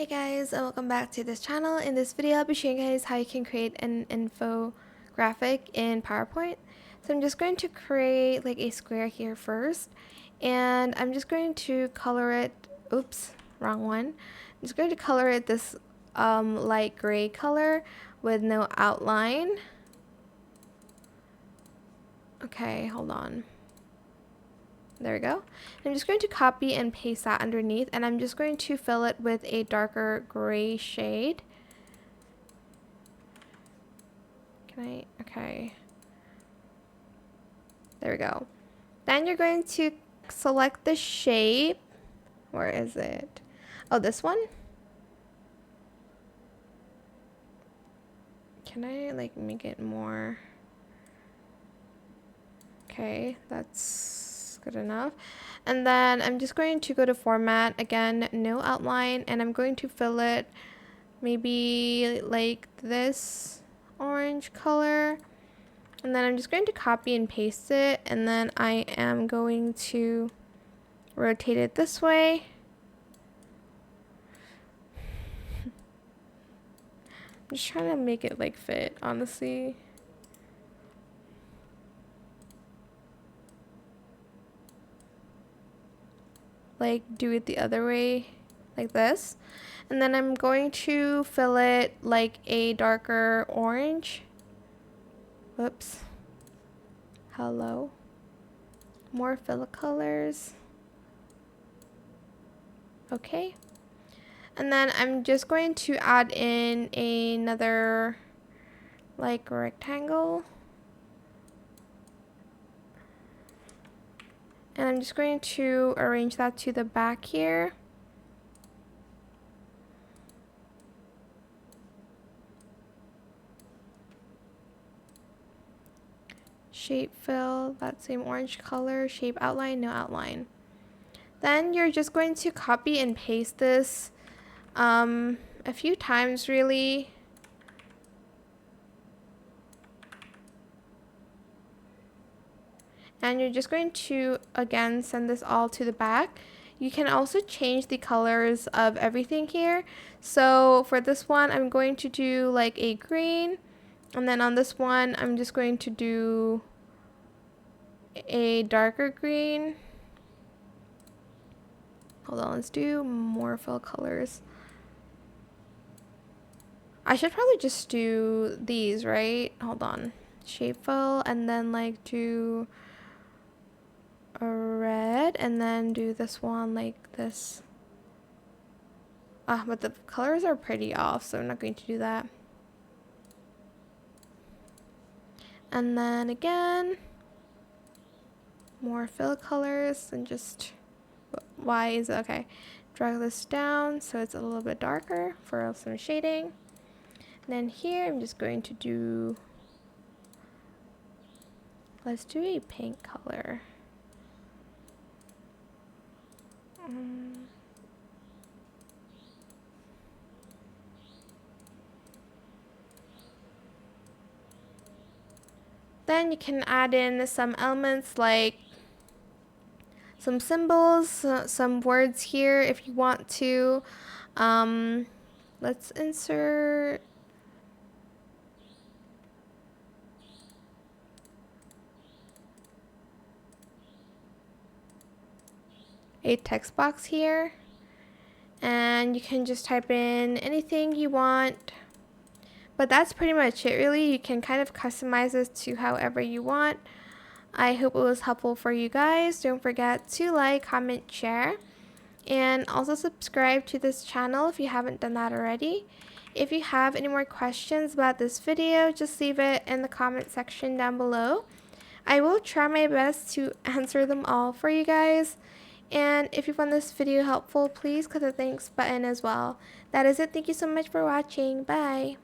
Hey guys, and welcome back to this channel. In this video, I'll be showing you guys how you can create an infographic in PowerPoint. So I'm just going to create like a square here first, and I'm just going to color it, oops, wrong one. I'm just going to color it this light gray color with no outline. Okay, hold on. There we go. I'm just going to copy and paste that underneath, and I'm just going to fill it with a darker gray shade. Okay. There we go. Then you're going to select the shape. Where is it? Oh, this one? Can I like make it more? Okay, that's good enough. And then I'm just going to go to format, again, no outline, and I'm going to fill it maybe like this orange color. And then I'm just going to copy and paste it, and then I am going to rotate it this way. I'm just trying to make it like fit, honestly. Like do it the other way, like this. And then I'm going to fill it like a darker orange. Whoops. Hello. More fill colors. Okay. And then I'm just going to add in another like rectangle. And I'm just going to arrange that to the back here. Shape fill, that same orange color, shape outline, no outline. Then you're just going to copy and paste this a few times really. And you're just going to again send this all to the back. You can also change the colors of everything here. So for this one, I'm going to do like a green, and then on this one, I'm just going to do a darker green. Hold on, let's do more fill colors. I should probably just do these, right? Hold on. Shape fill, and then like do a red, and then do this one like this. But the colors are pretty off, so I'm not going to do that. And then again, more fill colors, and just, why is it okay? Drag this down so it's a little bit darker for some shading. And then here I'm just going to do, let's do a pink color. Then you can add in some elements like some symbols, some words here if you want to. Let's insert a text box here, and you can just type in anything you want. But that's pretty much it really. You can kind of customize this to however you want. I hope it was helpful for you guys. Don't forget to like, comment, share, and also subscribe to this channel if you haven't done that already. If you have any more questions about this video, just leave it in the comment section down below. I will try my best to answer them all for you guys. And if you found this video helpful, please click the thanks button as well. That is it. Thank you so much for watching. Bye.